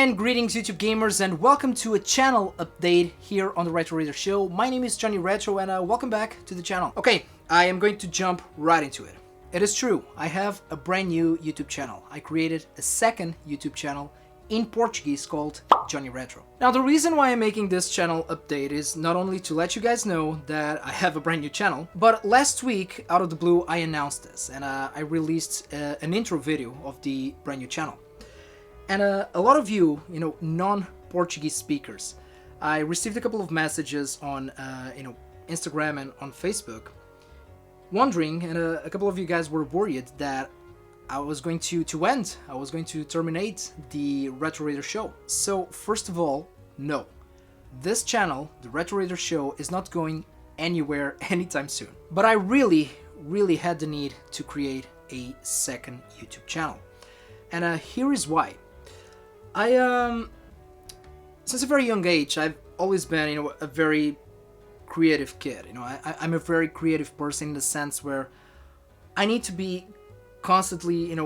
And greetings YouTube gamers, and welcome to a channel update here on the Retro Raider Show. My name is Johnny Retro and welcome back to the channel. Okay, I am going to jump right into it. It is true, I have a brand new YouTube channel. I created a second YouTube channel in Portuguese called Johnny Retro. Now the reason why I'm making this channel update is not only to let you guys know that I have a brand new channel, but last week out of the blue I announced this and I released an intro video of the brand new channel. And a lot of you, non-Portuguese speakers, I received a couple of messages on, Instagram and on Facebook, wondering, and a couple of you guys were worried that I was going to terminate the Retro Raider Show. So first of all, no, this channel, the Retro Raider Show, is not going anywhere anytime soon. But I really had the need to create a second YouTube channel, and here is why. Since a very young age, I've always been, a very creative kid. I'm a very creative person in the sense where I need to be constantly,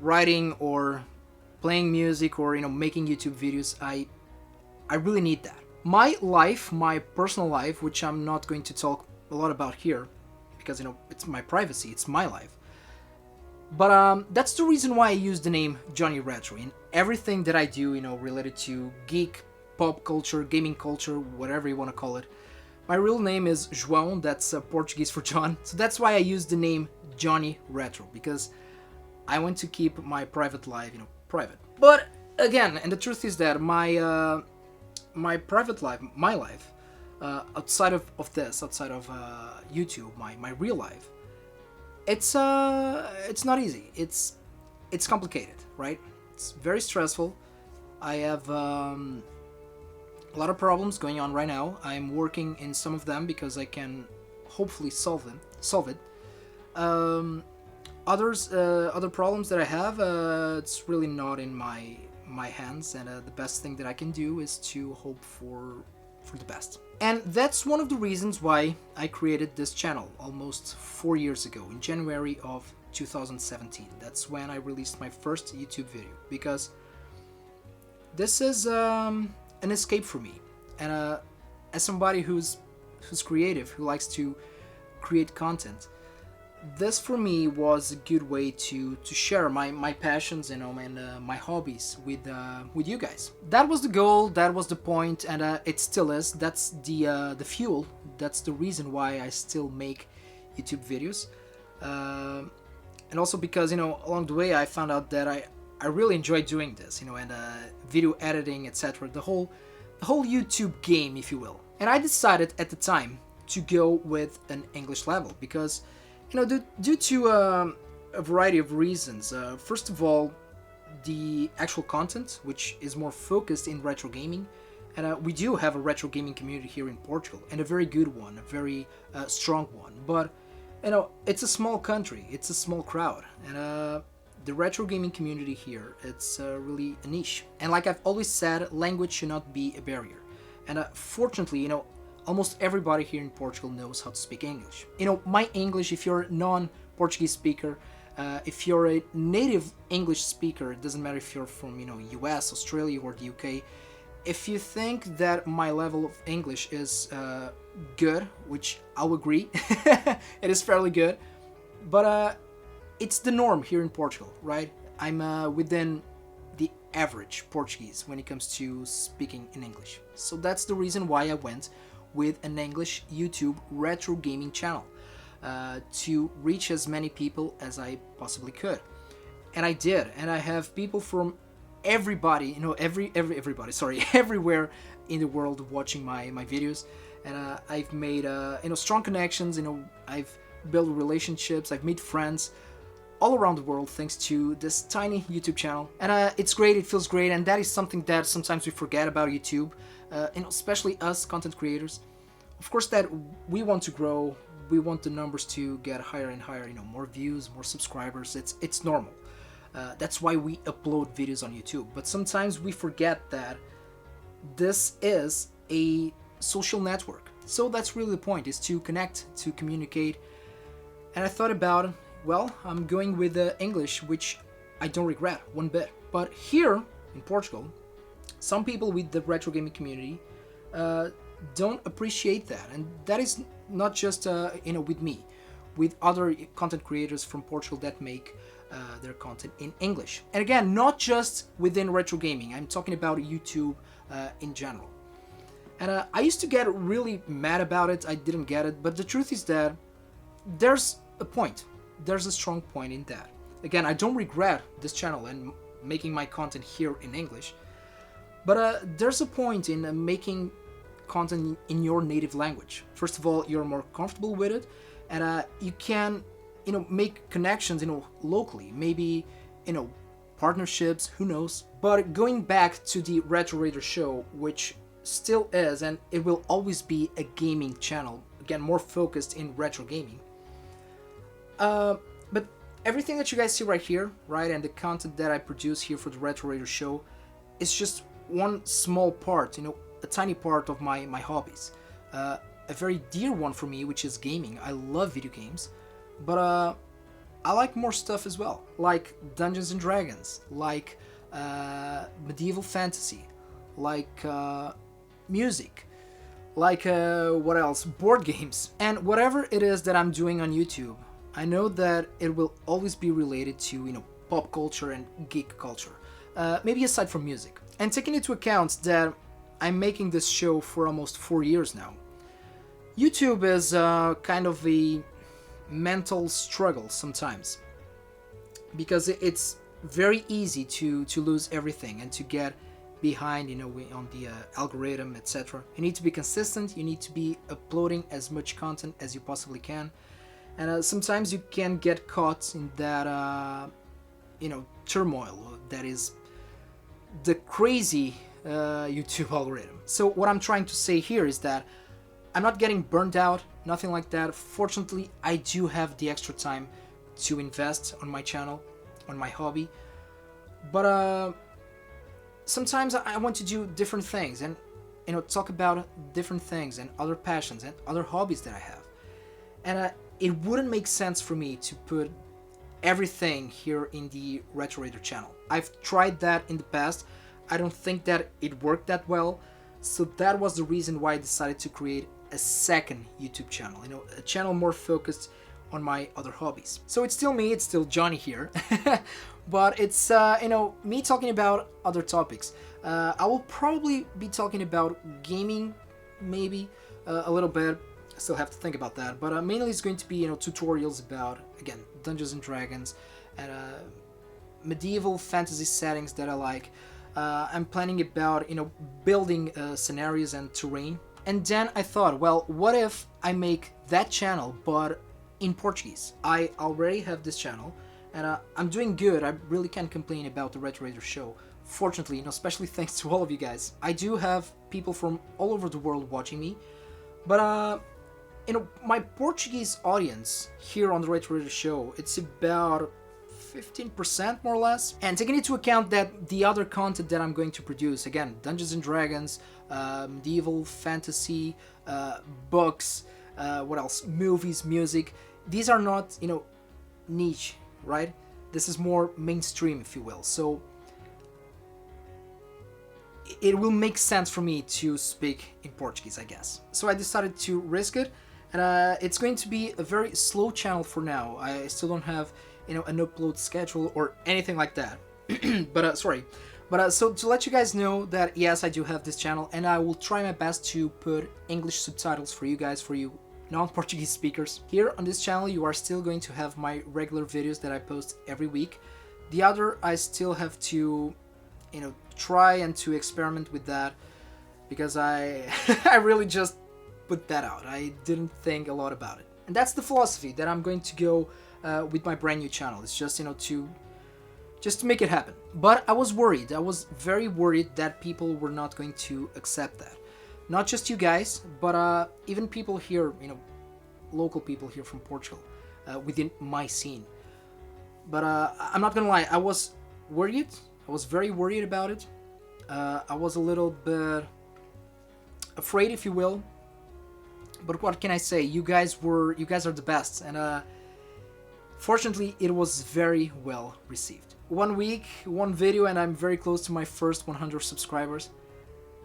writing or playing music or, making YouTube videos. I really need that. My life, my personal life, which I'm not going to talk a lot about here because, it's my privacy, it's my life. But that's the reason why I use the name Johnny Retro in everything that I do, related to geek, pop culture, gaming culture, whatever you want to call it. My real name is João, that's Portuguese for John, so that's why I use the name Johnny Retro, because I want to keep my private life, private. But again, and the truth is that my private life, my life, outside of this, outside of YouTube, my real life, it's not easy. It's complicated, right? It's very stressful. I have a lot of problems going on right now. I'm working in some of them because I can hopefully solve it. Other problems that I have, it's really not in my hands, and the best thing that I can do is to hope for the best. And that's one of the reasons why I created this channel almost 4 years ago, in January of 2017. That's when I released my first YouTube video, because this is an escape for me. And as somebody who's creative, who likes to create content, this for me was a good way to share my passions, and my hobbies with you guys. That was the goal, that was the point, and it still is. That's the fuel. That's the reason why I still make YouTube videos. And also because along the way I found out that I really enjoy doing this, and video editing, etc. The whole YouTube game, if you will. And I decided at the time to go with an English level because, due to a variety of reasons. First of all, the actual content, which is more focused in retro gaming, and we do have a retro gaming community here in Portugal, and a very good one, a very strong one. But it's a small country, it's a small crowd, and the retro gaming community here, it's really a niche. And like I've always said, language should not be a barrier. And fortunately, almost everybody here in Portugal knows how to speak English. My English, if you're a non-Portuguese speaker, if you're a native English speaker, it doesn't matter if you're from, US, Australia, or the UK, if you think that my level of English is good, which I'll agree, it is fairly good, but it's the norm here in Portugal, right? I'm within the average Portuguese when it comes to speaking in English. So that's the reason why I went with an English YouTube retro gaming channel to reach as many people as I possibly could. And I did, and I have people from everybody, everywhere in the world watching my videos. And I've made strong connections, I've built relationships, I've made friends all around the world thanks to this tiny YouTube channel. And it's great, it feels great, and that is something that sometimes we forget about YouTube, especially us content creators. Of course that we want to grow, we want the numbers to get higher and higher, more views, more subscribers, it's normal. That's why we upload videos on YouTube. But sometimes we forget that this is a social network. So that's really the point, is to connect, to communicate. And I thought about, well, I'm going with English, which I don't regret one bit. But here in Portugal, some people with the retro gaming community don't appreciate that, and that is not just with me, with other content creators from Portugal that make their content in English. And again, not just within retro gaming, I'm talking about YouTube in general. And I used to get really mad about it, I didn't get it, but the truth is that there's a point, there's a strong point in that. Again, I don't regret this channel and making my content here in English, but there's a point in making content in your native language. First of all, you're more comfortable with it, and you can, make connections, locally. Maybe, partnerships. Who knows? But going back to the Retro Raider show, which still is, and it will always be a gaming channel. Again, more focused in retro gaming. But everything that you guys see right here, right, and the content that I produce here for the Retro Raider show, is just one small part, a tiny part of my hobbies. A very dear one for me, which is gaming. I love video games, but I like more stuff as well, like Dungeons and Dragons, like medieval fantasy, like music, like what else? Board games. And whatever it is that I'm doing on YouTube, I know that it will always be related to, pop culture and geek culture, maybe aside from music. And taking into account that I'm making this show for almost 4 years now, YouTube is kind of a mental struggle sometimes, because it's very easy to lose everything and to get behind, on the algorithm, etc. You need to be consistent, you need to be uploading as much content as you possibly can, and sometimes you can get caught in that turmoil that is the crazy YouTube algorithm. So what I'm trying to say here is that I'm not getting burned out, nothing like that. Fortunately, I do have the extra time to invest on my channel, on my hobby, but sometimes I want to do different things and talk about different things and other passions and other hobbies that I have, and it wouldn't make sense for me to put everything here in the Retro Raider channel. I've tried that in the past. I don't think that it worked that well, so that was the reason why I decided to create a second YouTube channel, a channel more focused on my other hobbies. So it's still me, it's still Johnny here, but it's me talking about other topics. I will probably be talking about gaming, maybe a little bit. I still have to think about that, but mainly it's going to be tutorials about, again, Dungeons and Dragons and medieval fantasy settings that I like. I'm planning about building scenarios and terrain. And then I thought, well, what if I make that channel but in Portuguese? I already have this channel and I'm doing good. I really can't complain about the Retro Raider show. Fortunately, especially thanks to all of you guys. I do have people from all over the world watching me, but my Portuguese audience here on the Retro Raider show, it's about 15% more or less. And taking into account that the other content that I'm going to produce, again, Dungeons and Dragons, medieval fantasy, books, what else? Movies, music. These are not, niche, right? This is more mainstream, if you will. So it will make sense for me to speak in Portuguese, I guess. So I decided to risk it, and it's going to be a very slow channel for now. I still don't have an upload schedule or anything like that. But so to let you guys know that yes, I do have this channel, and I will try my best to put English subtitles for you guys, for you non-Portuguese speakers. Here on this channel you are still going to have my regular videos that I post every week. The other, I still have to try and to experiment with that, because I I really just put that out. I didn't think a lot about it, and that's the philosophy that I'm going to go with my brand new channel. It's just to make it happen. But I was worried. I was very worried that people were not going to accept that. Not just you guys, but even people here, local people here from Portugal, within my scene. But I'm not gonna lie, I was worried. I was very worried about it. I was a little bit afraid, if you will. But what can I say? You guys are the best, and fortunately, it was very well received. 1 week, 1 video, and I'm very close to my first 100 subscribers.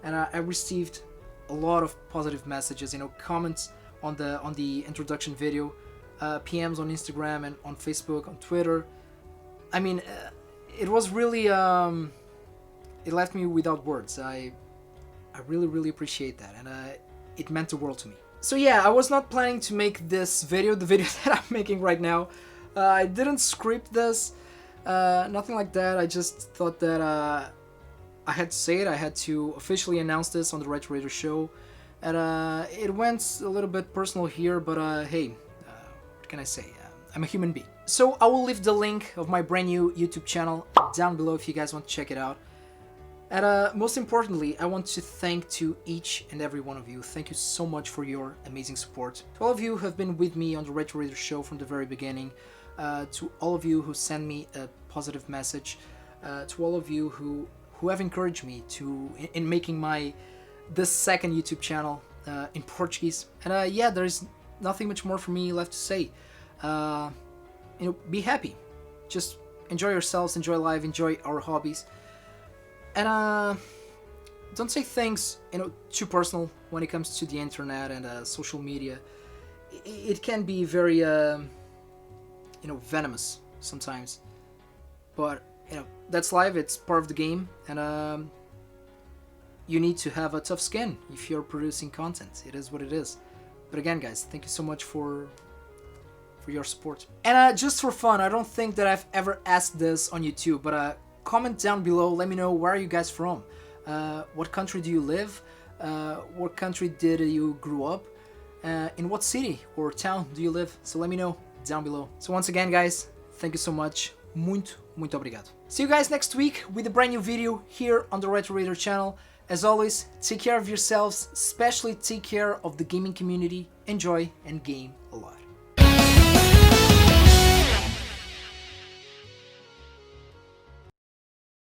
And I received a lot of positive messages, you know, comments on the introduction video, PMs on Instagram and on Facebook, on Twitter. I mean, it was really it left me without words. I really appreciate that, and it meant the world to me. So yeah, I was not planning to make this video, the video that I'm making right now. I didn't script this, nothing like that. I just thought that I had to say it. I had to officially announce this on the Retro Raider show, and it went a little bit personal here, but hey, what can I say? I'm a human being. So I will leave the link of my brand new YouTube channel down below if you guys want to check it out. And most importantly, I want to thank to each and every one of you. Thank you so much for your amazing support. To all of you who have been with me on the Retro Raider show from the very beginning, to all of you who send me a positive message, to all of you who have encouraged me in making this second YouTube channel in Portuguese. And yeah, there's nothing much more for me left to say. You know, be happy. Just enjoy yourselves, enjoy life, enjoy our hobbies. And don't say things, you know, too personal when it comes to the internet and social media. It can be very, you know, venomous sometimes. But, you know, that's life, it's part of the game. And you need to have a tough skin if you're producing content. It is what it is. But again, guys, thank you so much for your support. And just for fun, I don't think that I've ever asked this on YouTube, but comment down below, let me know where are you guys from, what country do you live, what country did you grow up, in what city or town do you live, so let me know down below. So once again, guys, thank you so much, muito obrigado. See you guys next week with a brand new video here on the Retro Raider channel. As always, take care of yourselves, especially take care of the gaming community, enjoy and game a lot.